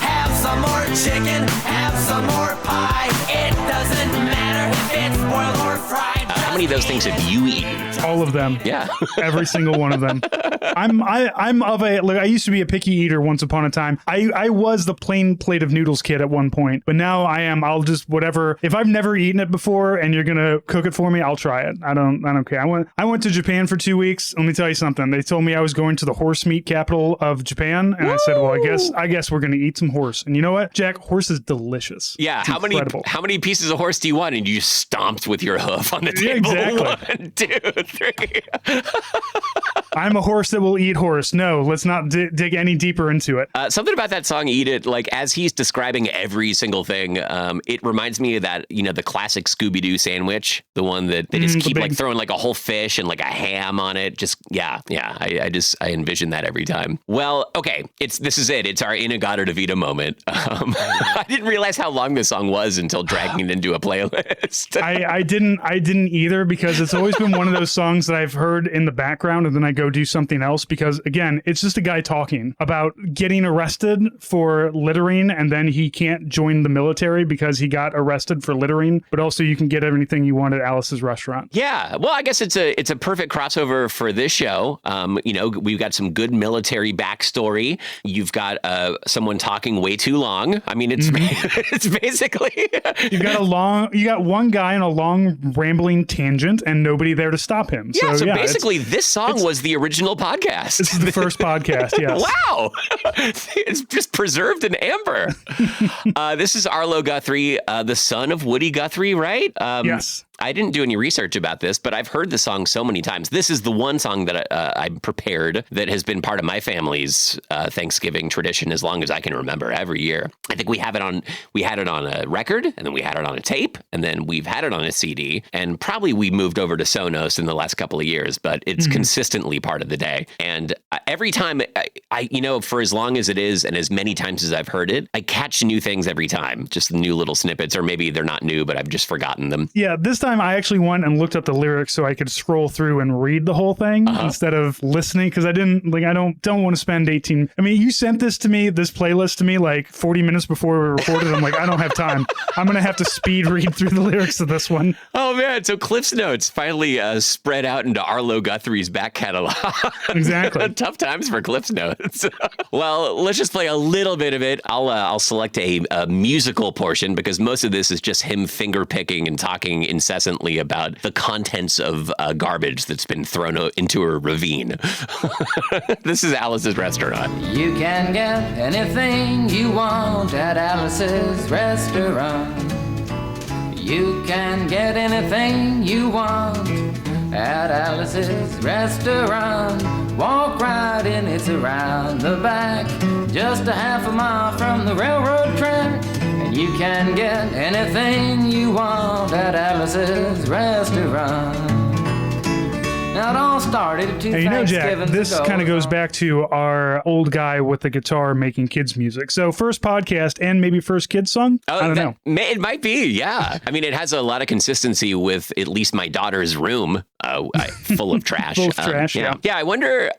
Have some more chicken, have some more pie. It doesn't matter if it's boiled or fried. How many of those things have you eaten? All of them. Yeah. Every single one of them. I used to be a picky eater once upon a time. I was the plain plate of noodles kid at one point, but now I'll just whatever. If I've never eaten it before and you're going to cook it for me, I'll try it. I don't care. I went to Japan for 2 weeks. Let me tell you something. They told me I was going to the horse meat capital of Japan. And I said, well, I guess we're going to eat some horse. And you know what, Jack? Horse is delicious. Yeah. It's how many pieces of horse do you want? And you stomped with your hoof on the table. Yeah, exactly. 1, 2, 3. I'm a horse that will eat horse. No, let's not dig any deeper into it. Something about that song, Eat It, like as he's describing every single thing, it reminds me of that, the classic Scooby-Doo sandwich, the one that they just keep like throwing like a whole fish and like a ham on it. Just, yeah. I envision that every time. Well, okay, this is it. It's our Inagata DeVita moment. I didn't realize how long this song was until dragging it into a playlist. I didn't either, because it's always been one of those songs that I've heard in the background and then I go do something else, because again, it's just a guy talking about getting arrested for littering and then he can't join the military because he got arrested for littering, but also you can get everything you want at Alice's restaurant. Yeah, well, I guess it's a perfect crossover for this show. We've got some good military backstory. You've got someone talking way too long. I mean, it's it's basically you got one guy on a long rambling tangent and nobody there to stop him. Yeah, so basically this song was the original podcast. This is the first podcast, yes. Wow. It's just preserved in amber. This is Arlo Guthrie, the son of Woody Guthrie, right? Yes. I didn't do any research about this, but I've heard the song so many times. This is the one song that I'm prepared that has been part of my family's Thanksgiving tradition as long as I can remember every year. I think we had it on a record, and then we had it on a tape, and then we've had it on a CD, and probably we moved over to Sonos in the last couple of years, but it's consistently part of the day. And every time I for as long as it is, and as many times as I've heard it, I catch new things every time, just new little snippets, or maybe they're not new, but I've just forgotten them. Yeah, this time I actually went and looked up the lyrics so I could scroll through and read the whole thing instead of listening, because I don't want to spend 18. I mean, you sent this playlist to me like 40 minutes before we recorded. I'm like, I don't have time. I'm gonna have to speed read through the lyrics of this one. Oh man, so Cliff's Notes finally spread out into Arlo Guthrie's back catalog. Exactly. Tough times for Cliff's Notes. Well, let's just play a little bit of it. I'll select a musical portion because most of this is just him finger picking and talking incessantly about the contents of garbage that's been thrown into a ravine. This is Alice's Restaurant. You can get anything you want at Alice's Restaurant. You can get anything you want at Alice's Restaurant. Walk right in, it's around the back, just a half a mile from the railroad track. And you can get anything you want at Alice's Restaurant. Now it all started two Thanksgivings Jack, this kind of goes back to our old guy with the guitar making kids music. So first podcast and maybe first kids song? I don't know. It might be, yeah. I mean, it has a lot of consistency with at least my daughter's room, full of trash. Full of trash, yeah. Yeah, I wonder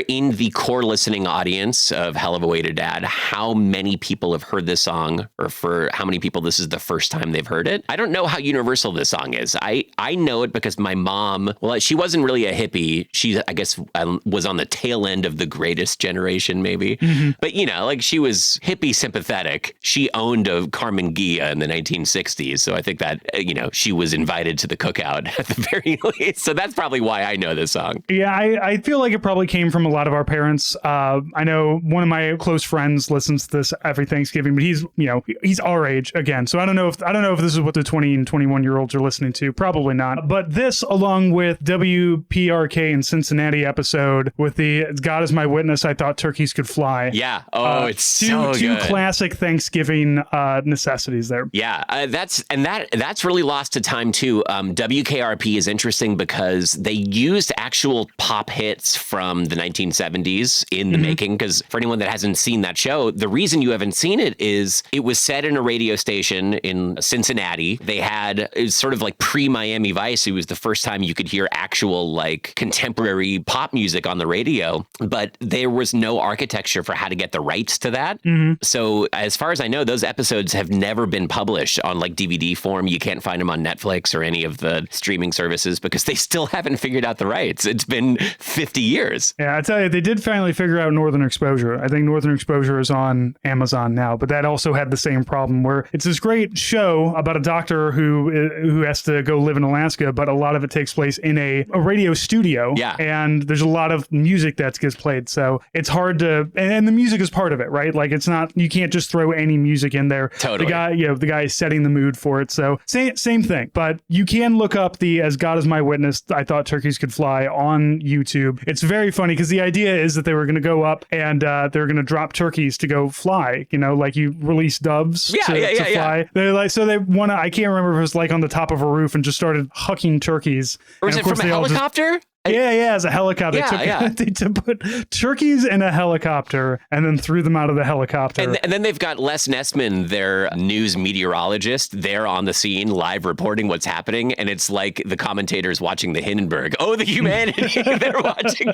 in the core listening audience of Hell of a Way to Dad, how many people have heard this song, or for how many people this is the first time they've heard it. I don't know how universal this song is. I know it because my mom, well, she wasn't really a hippie. She, I guess, was on the tail end of the greatest generation, maybe. Mm-hmm. But, like she was hippie sympathetic. She owned a Carmen Ghia in the 1960s. So I think that, she was invited to the cookout at the very least. So that's probably why I know this song. Yeah, I feel like it probably came from a lot of our parents. I know one of my close friends listens to this every Thanksgiving, but he's our age again. So I don't know if this is what the 20 and 21-year-olds are listening to. Probably not. But this, along with WPRK in Cincinnati episode with the God is my witness, I thought turkeys could fly. Yeah. Oh, it's so good. Two classic Thanksgiving necessities there. Yeah, that's really lost to time too. WKRP is interesting because they used actual pop hits from the 1970s in the making. Because for anyone that hasn't seen that show, the reason you haven't seen it is it was set in a radio station in Cincinnati. It was sort of like pre-Miami Vice. It was the first time you could hear actual like contemporary pop music on the radio, but there was no architecture for how to get the rights to that. Mm-hmm. So as far as I know, those episodes have never been published on like DVD form. You can't find them on Netflix or any of the streaming services because they still haven't figured out the rights. It's been 50 years. Yeah, I tell you, they did finally figure out Northern Exposure. I think Northern Exposure is on Amazon now, but that also had the same problem where it's this great show about a doctor who has to go live in Alaska, but a lot of it takes place in a radio studio. Yeah. And there's a lot of music that gets played. So it's hard to, and the music is part of it, right? Like it's not, you can't just throw any music in there. Totally. The guy is setting the mood for it. So same thing, but you can look up the As God Is My Witness, I Thought Turkeys Could Fly on YouTube. It's very funny because the idea is that they were going to go up and they're going to drop turkeys to go fly, like you release doves to fly. Yeah. They're like, so they want to, I can't remember if it was like on the top of a roof and just started hucking turkeys. Or was it from a helicopter? Yeah, as a helicopter. They put turkeys in a helicopter and then threw them out of the helicopter. And then they've got Les Nessman, their news meteorologist, there on the scene, live reporting what's happening. And it's like the commentators watching the Hindenburg. Oh, the humanity they're watching.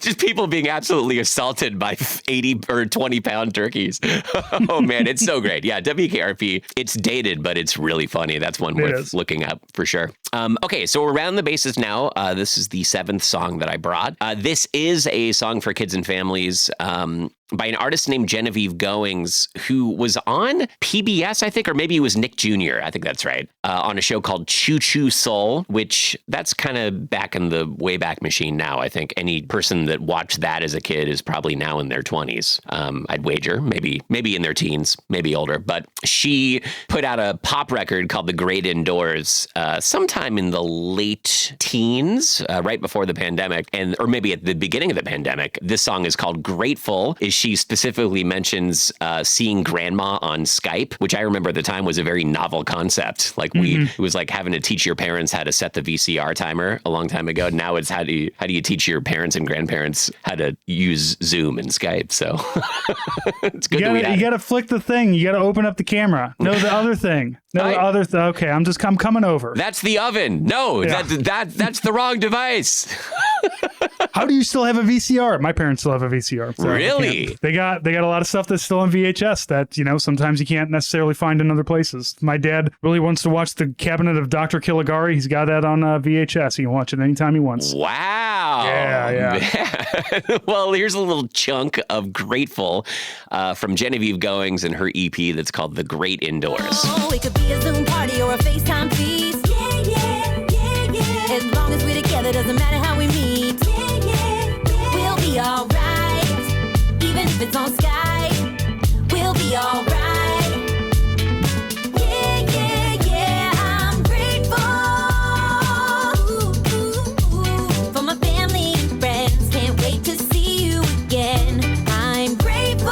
Just people being absolutely assaulted by 80 or 20-pound turkeys. Oh, man, it's so great. Yeah, WKRP, it's dated, but it's really funny. That's one worth looking up for sure. Okay, so we're rounding the bases now. This is the 7th song that I brought. This is a song for kids and families. by an artist named Genevieve Goings, who was on PBS, I think, or maybe it was Nick Jr., I think that's right, on a show called Choo Choo Soul, which that's kind of back in the Wayback Machine now. I think any person that watched that as a kid is probably now in their 20s. I'd wager, maybe in their teens, maybe older. But she put out a pop record called The Great Indoors sometime in the late teens, right before the pandemic, or maybe at the beginning of the pandemic. This song is called Greatful. She specifically mentions seeing grandma on Skype, which I remember at the time was a very novel concept. Like it was like having to teach your parents how to set the VCR timer a long time ago. Now it's how do you teach your parents and grandparents how to use Zoom and Skype? So it's good. You got to flick the thing. You got to open up the camera. No, the other thing. No, the other. Okay, I'm coming over. That's the oven. No, that's the wrong device. How do you still have a VCR? My parents still have a VCR. So really? They got a lot of stuff that's still on VHS that, sometimes you can't necessarily find in other places. My dad really wants to watch the Cabinet of Dr. Caligari. He's got that on VHS. He can watch it anytime he wants. Wow. Yeah. Well, here's a little chunk of Greatful from Genevieve Goings and her EP that's called The Great Indoors. Oh, it could be a Zoom party or a FaceTime feast. As long as we're together, doesn't matter how we meet. We'll be alright. Even if it's on Skype, we'll be alright. I'm grateful for my family and friends. Can't wait to see you again. I'm grateful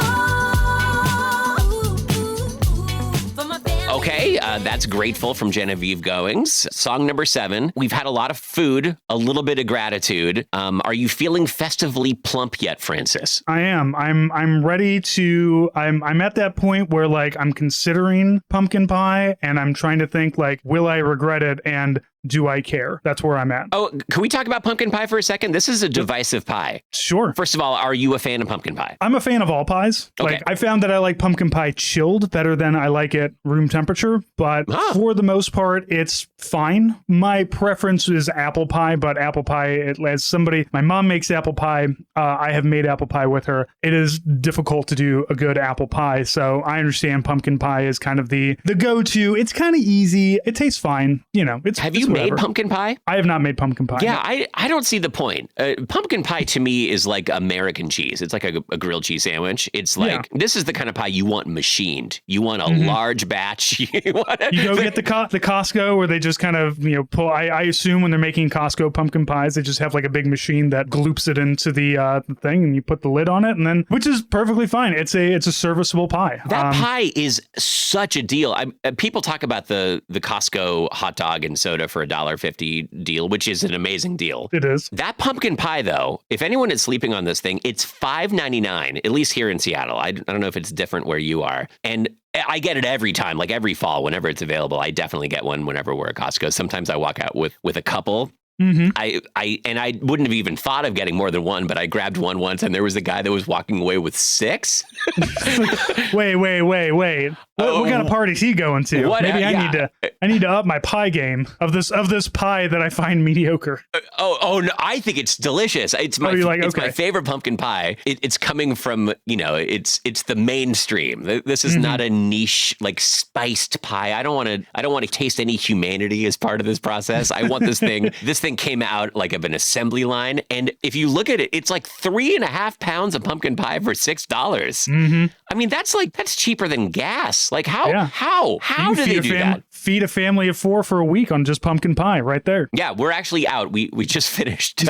for my family. Okay, that's Greatful from Genevieve Goings. Song number 7. We've had a lot of food, a little bit of gratitude. Are you feeling festively plump yet, Francis? I am. I'm ready to. I'm at that point where I'm considering pumpkin pie, and I'm trying to think will I regret it, and do I care? That's where I'm at. Oh, can we talk about pumpkin pie for a second? This is a divisive pie. Sure. First of all, are you a fan of pumpkin pie? I'm a fan of all pies. Okay. I found that I like pumpkin pie chilled better than I like it room temperature, but for the most part, it's fine. My preference is apple pie, but apple pie, my mom makes apple pie. I have made apple pie with her. It is difficult to do a good apple pie, so I understand pumpkin pie is kind of the go-to. It's kind of easy. It tastes fine. Have you made pumpkin pie? I have not made pumpkin pie. Yeah, I don't see the point. Pumpkin pie to me is like American cheese. It's like a grilled cheese sandwich. It's this is the kind of pie you want machined. You want a large batch. You go get the Costco where they just kind of pull. I assume when they're making Costco pumpkin pies, they just have a big machine that gloops it into the thing, and you put the lid on it, and then which is perfectly fine. It's a serviceable pie. That pie is such a deal. People talk about the Costco hot dog and soda for $1.50 deal, which is an amazing deal. It is. That pumpkin pie, though, if anyone is sleeping on this thing, it's $5.99, at least here in Seattle. I don't know if it's different where you are. And I get it every time, every fall, whenever it's available. I definitely get one whenever we're at Costco. Sometimes I walk out with a couple. I wouldn't have even thought of getting more than one, but I grabbed one once, and there was a guy that was walking away with 6. Wait. What kind of party is he going to? Maybe I need to up my pie game of this pie that I find mediocre. No, I think it's delicious. It's my my favorite pumpkin pie. It's coming from it's the mainstream. This is not a niche spiced pie. I don't want to taste any humanity as part of this process. I want this thing. This thing came out of an assembly line, and if you look at it, it's 3.5 pounds of pumpkin pie for $6. I mean, that's cheaper than gas. How do they do that? Feed a family of 4 for a week on just pumpkin pie right there. Yeah, we're actually out. We just finished.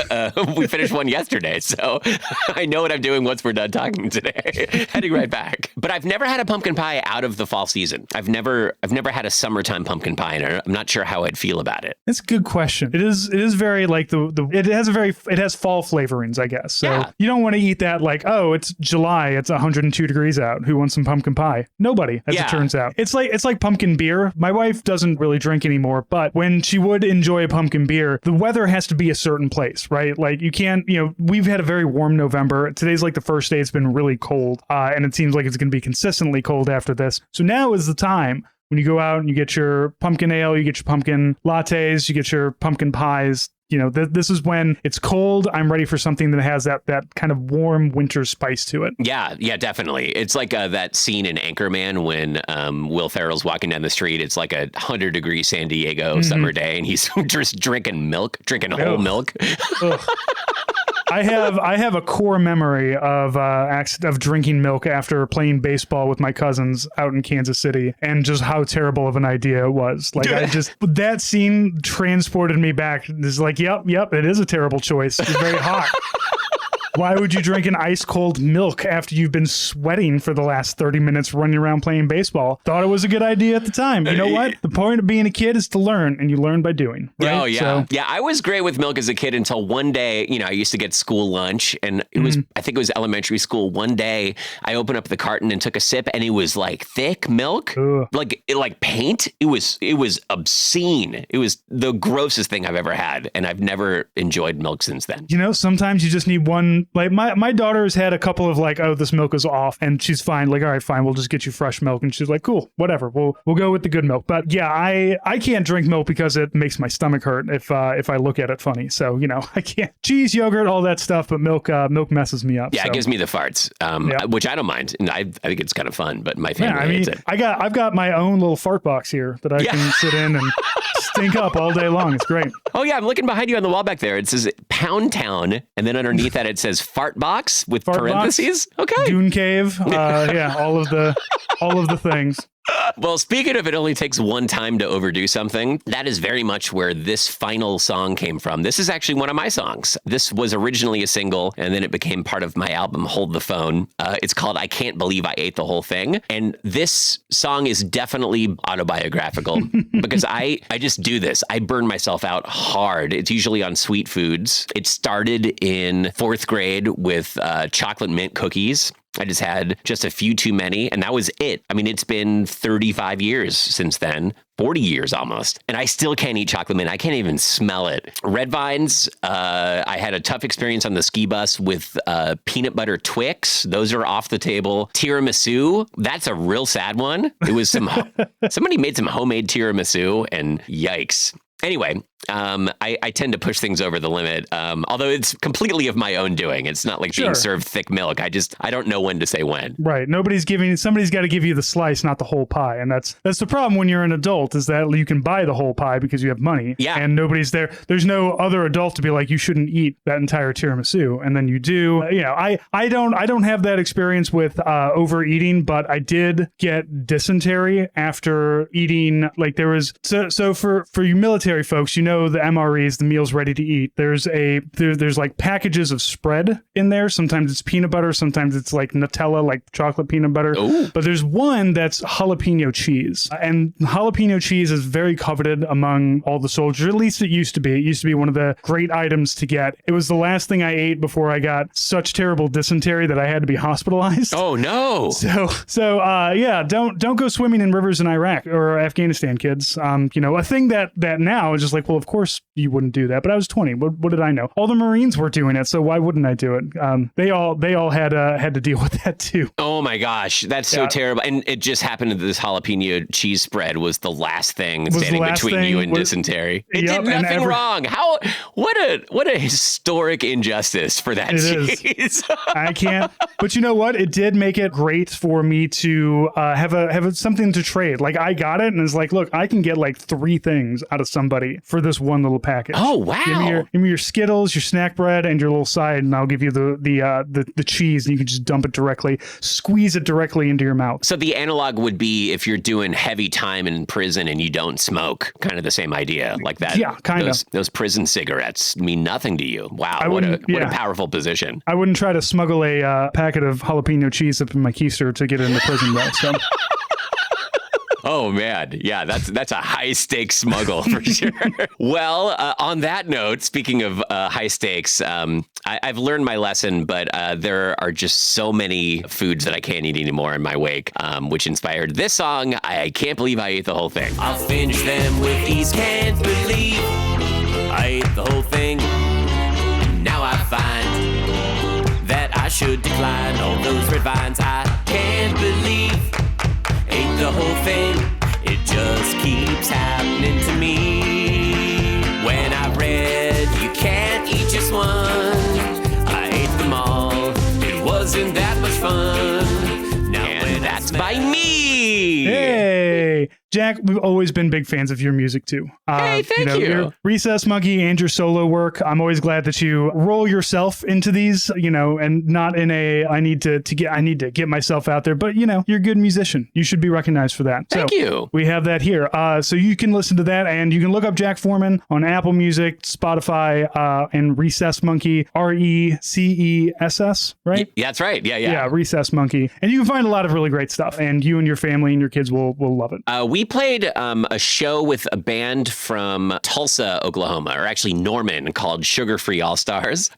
We finished one yesterday, so I know what I'm doing once we're done talking today. Heading right back. But I've never had a pumpkin pie out of the fall season. I've never had a summertime pumpkin pie, and I'm not sure how I'd feel about it. That's a good question. It is very it has fall flavorings, I guess. So you don't want to eat that it's July, it's 102 degrees out. Who wants some pumpkin pie? Nobody, as it turns out. It's like pumpkin beer. My wife doesn't really drink anymore, but when she would enjoy a pumpkin beer, the weather has to be a certain place, right? You can't, we've had a very warm November. Today's the first day it's been really cold, and it seems like it's going to be consistently cold after this. So now is the time when you go out and you get your pumpkin ale, you get your pumpkin lattes, you get your pumpkin pies. You know, this is when it's cold. I'm ready for something that has that kind of warm winter spice to it. Yeah, definitely. It's like that scene in Anchorman when Will Ferrell's walking down the street. It's like 100-degree San Diego summer day, and he's just drinking whole milk. I have a core memory of drinking milk after playing baseball with my cousins out in Kansas City, and just how terrible of an idea it was. Like that scene transported me back. It's like, yep, it is a terrible choice. It's very hot. Why would you drink an ice cold milk after you've been sweating for the last 30 minutes running around playing baseball? Thought it was a good idea at the time. You know what? The point of being a kid is to learn, and you learn by doing. Right? Oh, yeah. Yeah, I was great with milk as a kid until one day, I used to get school lunch, and it was, I think it was elementary school. One day, I opened up the carton and took a sip, and it was like thick milk, like paint. It was obscene. It was the grossest thing I've ever had, and I've never enjoyed milk since then. Sometimes you just need one. Like my daughter's had a couple of this milk is off, and she's fine. Like, all right, fine, we'll just get you fresh milk. And she's like, cool, whatever. We'll go with the good milk. But yeah, I can't drink milk because it makes my stomach hurt if I look at it funny. So I can't. Cheese, yogurt, all that stuff, but milk messes me up. Yeah, it gives me the farts, which I don't mind, and I think it's kind of fun. But my family hates it. I've got my own little fart box here that I can sit in and stink up all day long. It's great. Oh yeah, I'm looking behind you on the wall back there. It says Pound Town, and then underneath that it says Fart Box with parentheses. Okay. Goon Cave. All of the things. Well, speaking of it only takes one time to overdo something, that is very much where this final song came from. This is actually one of my songs. This was originally a single, and then it became part of my album, Hold the Phone. It's called I Can't Believe I Ate the Whole Thing. And this song is definitely autobiographical because I just do this. I burn myself out hard. It's usually on sweet foods. It started in 4th grade with chocolate mint cookies. I just had just a few too many, and that was it. I mean, it's been 35 years since then, 40 years almost, and I still can't eat chocolate mint. I can't even smell it. Red Vines, I had a tough experience on the ski bus with peanut butter Twix. Those are off the table. Tiramisu, that's a real sad one. It was somebody made some homemade tiramisu, and yikes. Anyway, I tend to push things over the limit, although it's completely of my own doing. It's not like being served thick milk. I don't know when to say when. Right. Somebody's got to give you the slice, not the whole pie. And that's the problem when you're an adult, is that you can buy the whole pie because you have money. Yeah. And nobody's there. There's no other adult to be like, you shouldn't eat that entire tiramisu. And then you do. I don't have that experience with overeating, but I did get dysentery after eating. Like there was, so for you military folks, the MREs, the meals ready to eat, there's like packages of spread in there. Sometimes it's peanut butter, sometimes it's like Nutella, like chocolate peanut butter. Ooh. But there's one that's jalapeno cheese, and jalapeno cheese is very coveted among all the soldiers. At least it used to be. It used to be one of the great items to get. It was the last thing I ate before I got such terrible dysentery that I had to be hospitalized. Oh no! Don't go swimming in rivers in Iraq or Afghanistan, kids. A thing that now is just like, well, of course you wouldn't do that. But I was 20. What did I know? All the Marines were doing it, so why wouldn't I do it? They all had to deal with that too. Oh my gosh, that's so terrible. And it just happened that this jalapeno cheese spread was the last thing standing between you and dysentery. It did nothing wrong. What a historic injustice for that cheese. I can't. But you know what? It did make it great for me to have something to trade. Like I got it, and it's like, look, I can get like 3 things out of somebody for this one little package. Oh wow! Give me your Skittles, your snack bread, and your little side, and I'll give you the cheese, and you can just dump it directly, squeeze it directly into your mouth. So the analog would be if you're doing heavy time in prison and you don't smoke, kind of the same idea, like that. Yeah, kind of. Those prison cigarettes mean nothing to you. Wow, what a powerful position. I wouldn't try to smuggle a packet of jalapeno cheese up in my keister to get into prison though. So. Oh man, yeah, that's a high stakes smuggle for sure. Well, on that note, speaking of high stakes, I've learned my lesson, but there are just so many foods that I can't eat anymore in my wake, which inspired this song. I can't believe I ate the whole thing. I'll finish them with ease. Can't believe I ate the whole thing. Now I find that I should decline all those red vines. I can't believe ate the whole thing. It just keeps happening to me. When I read you can't eat just one, I ate them all. It wasn't that much fun. Now and that's by me. Hey, Jack, we've always been big fans of your music too. Hey, thank you. Your Recess Monkey and your solo work. I'm always glad that you roll yourself into these, and not in a I need to get myself out there, but you're a good musician. You should be recognized for that. Thank you. We have that here. So you can listen to that, and you can look up Jack Forman on Apple Music, Spotify, and Recess Monkey, RECESS, right? Yeah, that's right. Yeah. Yeah, Recess Monkey. And you can find a lot of really great stuff, and you and your family and your kids will love it. We played a show with a band from Tulsa, Oklahoma, or actually Norman, called Sugar Free All Stars.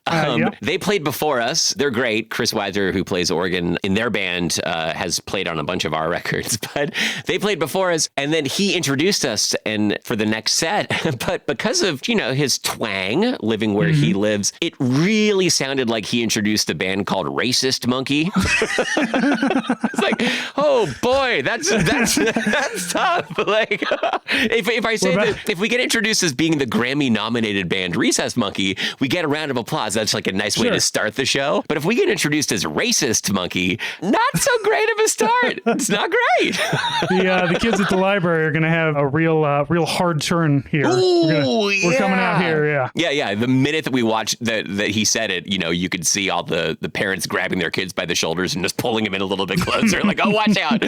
They played before us. They're great. Chris Weiser, who plays organ in their band, has played on a bunch of our records, but they played before us. And then he introduced us and for the next set. But because of, his twang, living where he lives, it really sounded like he introduced a band called Racist Monkey. It's like, oh boy, that's tough. Like, if I say that, if we get introduced as being the Grammy-nominated band Recess Monkey, we get a round of applause. That's like a nice way to start the show. But if we get introduced as Racist Monkey, not so great of a start. It's not great. The kids at the library are going to have a real hard turn here. We're coming out here. Yeah. The minute that we watched that he said it, you could see all the parents grabbing their kids by the shoulders and just pulling them in a little bit closer. Like, oh, watch out.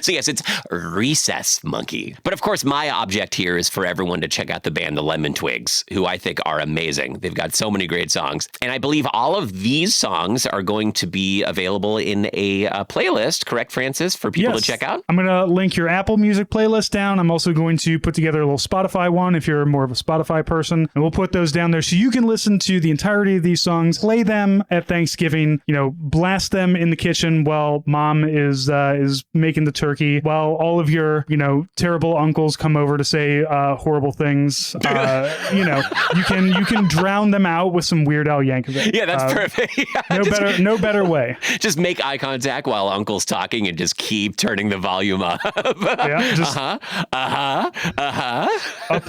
So yes, it's Recess Monkey. But of course, my object here is for everyone to check out the band, the Lemon Twigs, who I think are amazing. They've got so many great songs. And I believe all of these songs are going to be available in a playlist, correct, Francis, for people to check out? I'm going to link your Apple Music playlist down. I'm also going to put together a little Spotify one if you're more of a Spotify person. And we'll put those down there so you can listen to the entirety of these songs, play them at Thanksgiving, blast them in the kitchen while mom is making the turkey, while all of your, terrible uncles come over to say horrible things. You can drown them out with some Weird Al Yankovic. Yeah, that's perfect. No better way. Just make eye contact while uncle's talking and just keep turning the volume up.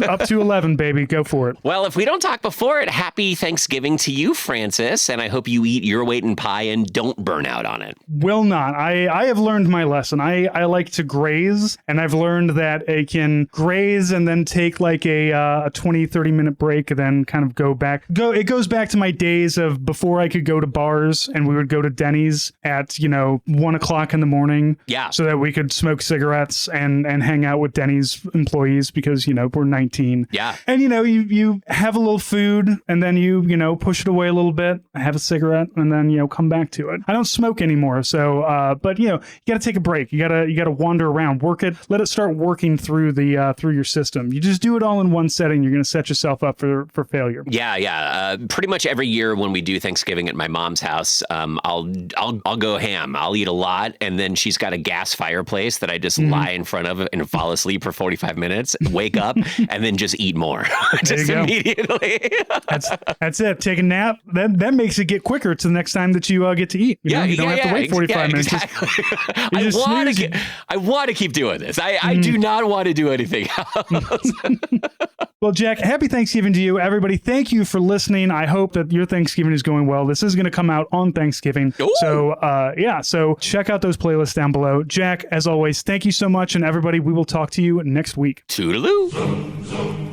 Up to 11, baby. Go for it. Well, if we don't talk before it, happy Thanksgiving to you, Francis, and I hope you eat your weight in pie and don't burn out on it. Will not. I have learned my lesson. I like to graze, and I've learned that I can graze and then take like a 20-30 minute break and then kind of go back. It goes back to my days of before I could go to bars and we would go to Denny's at 1 o'clock in the morning. Yeah. So that we could smoke cigarettes and hang out with Denny's employees because we're 19. Yeah. And you have a little food and then you push it away a little bit, have a cigarette, and then come back to it. I don't smoke anymore, so but you got to take a break. You gotta wander around, work it, let it start working through through your system. You just do it all in one setting, you're gonna set yourself up for failure. Yeah. Pretty much every year when we do Thanksgiving at my mom's house, I'll go ham. I'll eat a lot, and then she's got a gas fireplace that I just lie in front of and fall asleep for 45 minutes, wake up, and then just eat more. Just immediately. That's it. Take a nap. That makes it get quicker to the next time that you get to eat. You don't have to wait 45 minutes. Exactly. I want to keep doing this. I do not want to do anything else. Well, Jack, happy Thanksgiving to you, everybody. Thank you for listening. I hope that your Thanksgiving is going well. This is going to come out on Thanksgiving. Ooh. So check out those playlists down below. Jack, as always, thank you so much. And everybody, we will talk to you next week. Toodaloo.